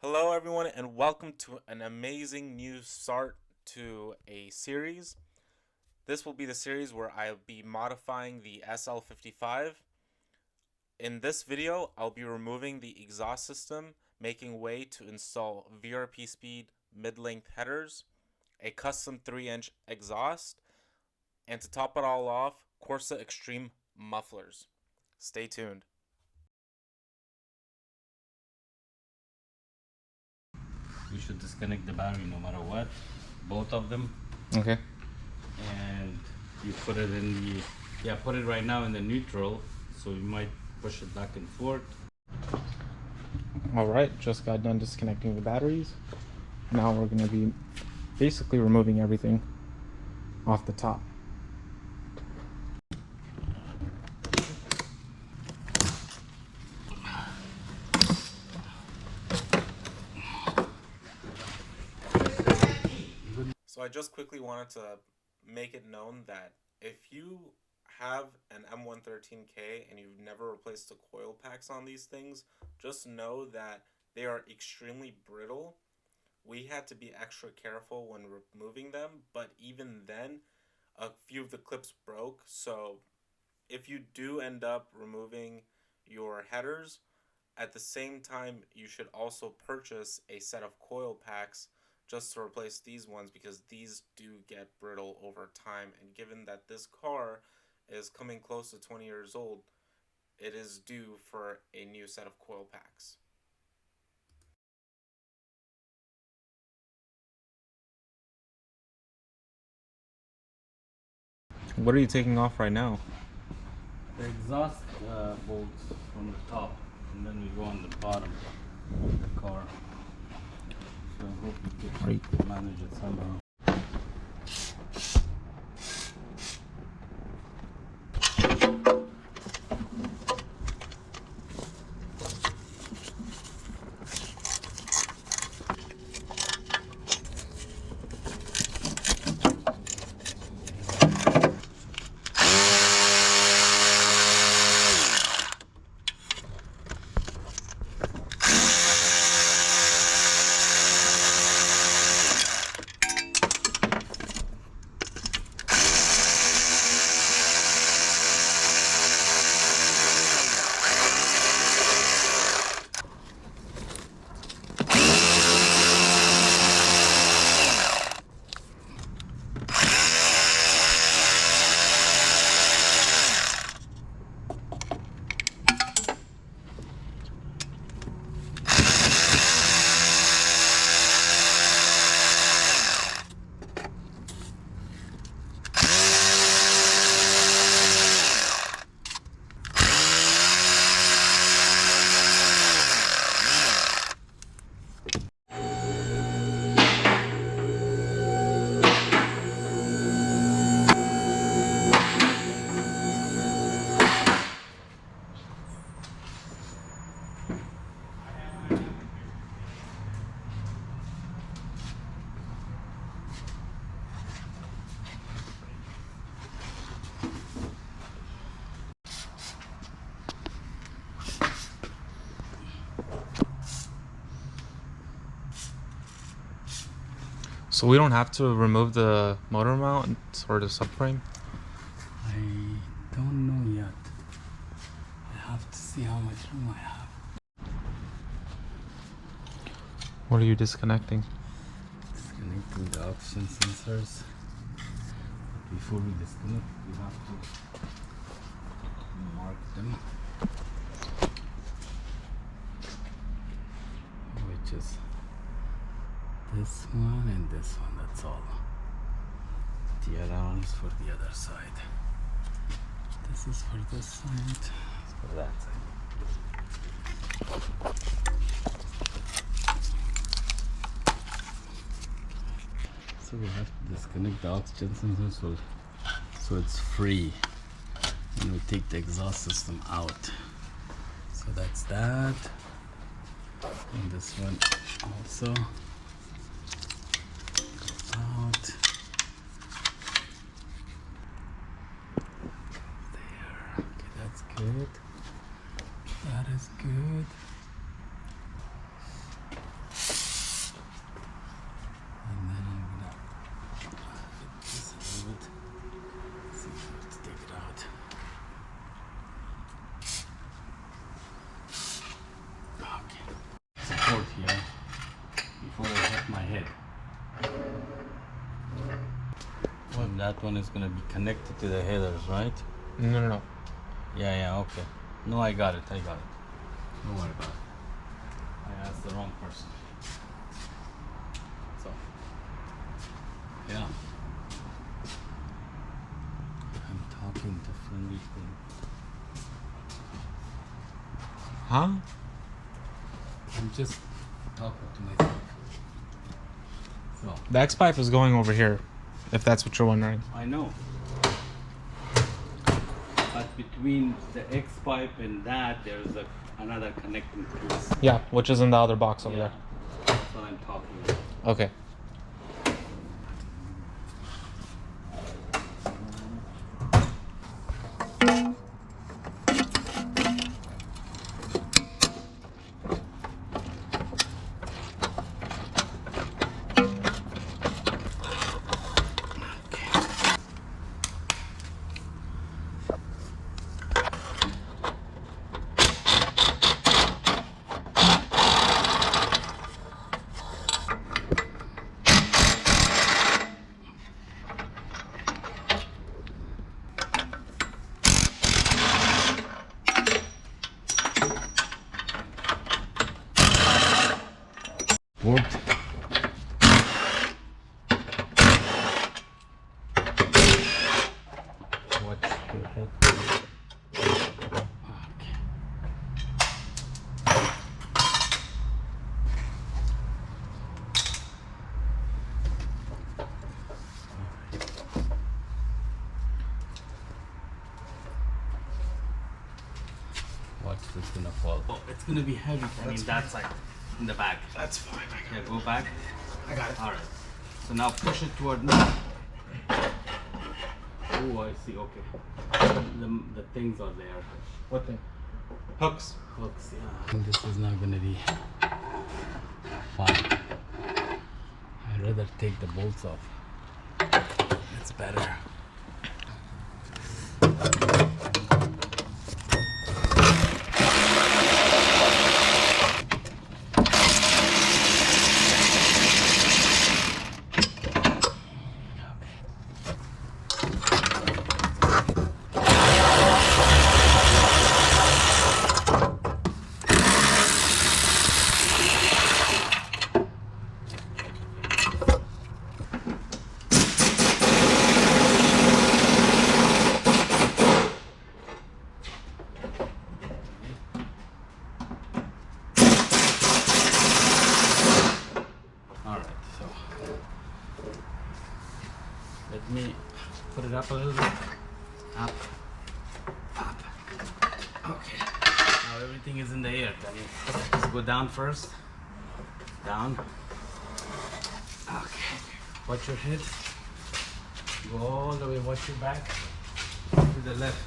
Hello, everyone, and welcome to an amazing new start to a series. This will be the series where I'll be modifying the SL55. In this video, I'll be removing the exhaust system, making way to install VRP speed mid-length headers, a custom 3-inch exhaust, and to top it all off, Corsa Extreme mufflers. Stay tuned. We should disconnect the battery no matter what, both of them. Okay. And you put it in the, put it right now in the neutral, so you might push it back and forth. Alright, just got done disconnecting the batteries. Now we're going to be basically removing everything off the top. So I just quickly wanted to make it known that if you have an M113K and you've never replaced the coil packs on these things, just know that they are extremely brittle. We had to be extra careful when removing them, but even then, a few of the clips broke. So if you do end up removing your headers, at the same time, you should also purchase a set of coil packs just to replace these ones, because these do get brittle over time. And given that this car is coming close to 20 years old, it is due for a new set of coil packs. What are you taking off right now? The exhaust bolts from the top, and then we go on the bottom of the car. So I hope we can manage it somehow. So we don't have to remove the motor mount or the subframe? I don't know yet. I have to see how much room I have. What are you disconnecting? Disconnecting the oxygen sensors. Before we disconnect, we have to mark them, which is this one and this one. That's all. The other one is for the other side. This is for this side. It's for that side. So we have to disconnect the oxygen sensor so it's free, and we take the exhaust system out. So that's that, and this one also goes out. There. Okay, that's good. That is good. support here before I hit my head. And that one is gonna be connected to the headers, right? No. Yeah, okay. No, I got it. Don't worry about it. I asked the wrong person. So, yeah. I'm talking differently. Huh? I'm just talking to myself. So, The X pipe is going over here, if that's what you're wondering. I know. But between the X pipe and that, there's another connecting piece. Yeah, which is in the other box over there. That's what I'm talking about. Okay. Worked. Watch your head. Okay. Watch this gonna fall. Oh, it's gonna be heavy. I mean that side. In the back. That's fine. Yeah, go back. I got it. Alright. So now push it toward me. Oh, I see. Okay. The things are there. What thing? Hooks. Hooks, yeah. This is not gonna be fun. I'd rather take the bolts off. It's better. Let me put it up a little bit. Up. Okay. Now everything is in the air. Let's go down first. Down. Okay. Watch your head. Go all the way. Watch your back. To the left.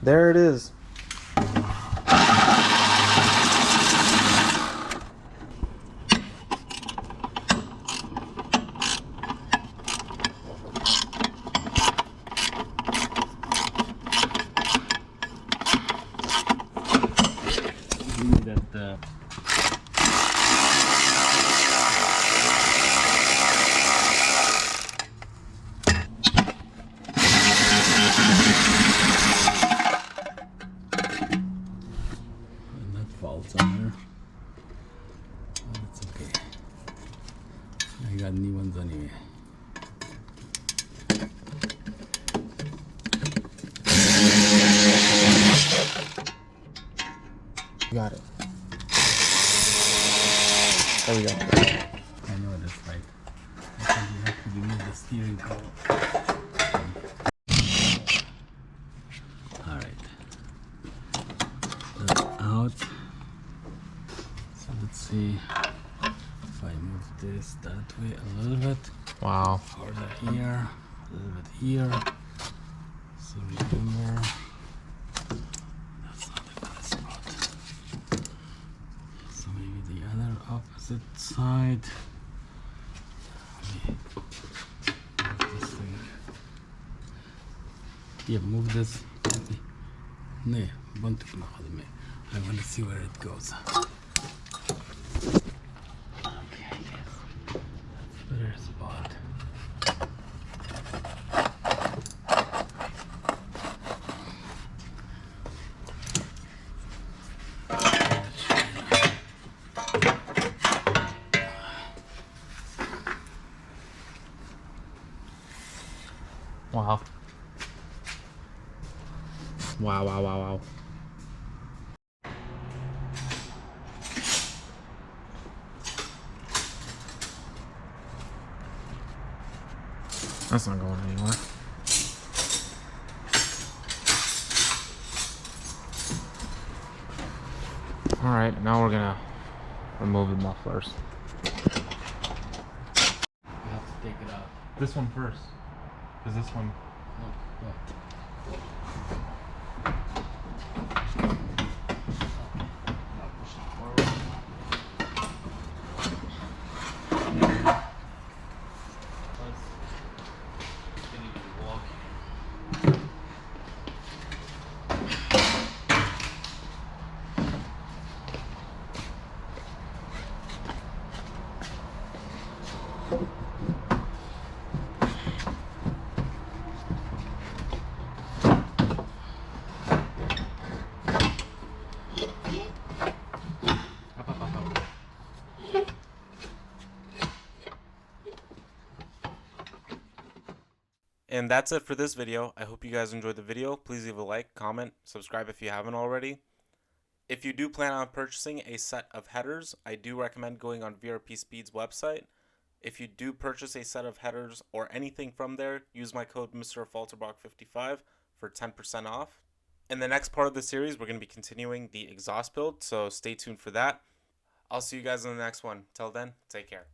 There it is. Somewhere. Oh, that's okay. I got new ones anyway. got it. There we go. I know that's right. I think you have to remove the steering column. Alright. That's out. So let's see if I move this that way a little bit. Wow. Further here, a little bit here. So remember, that's not a good spot. So maybe the other opposite side. Let me move this thing. Yeah, move this. No, I want to see where it goes. Okay, yes. Better spot. Wow. Wow, wow, wow, wow. That's not going anywhere. Alright, now we're gonna remove the mufflers. You have to take it out. This one first. Because this one... No. And that's it for this video. I hope you guys enjoyed the video. Please leave a like, comment, subscribe if you haven't already. If you do plan on purchasing a set of headers, I do recommend going on VRP Speed's website. If you do purchase a set of headers or anything from there, use my code MrFalterbach55 for 10% off. In the next part of the series, we're going to be continuing the exhaust build, so stay tuned for that. I'll see you guys in the next one. Till then, take care.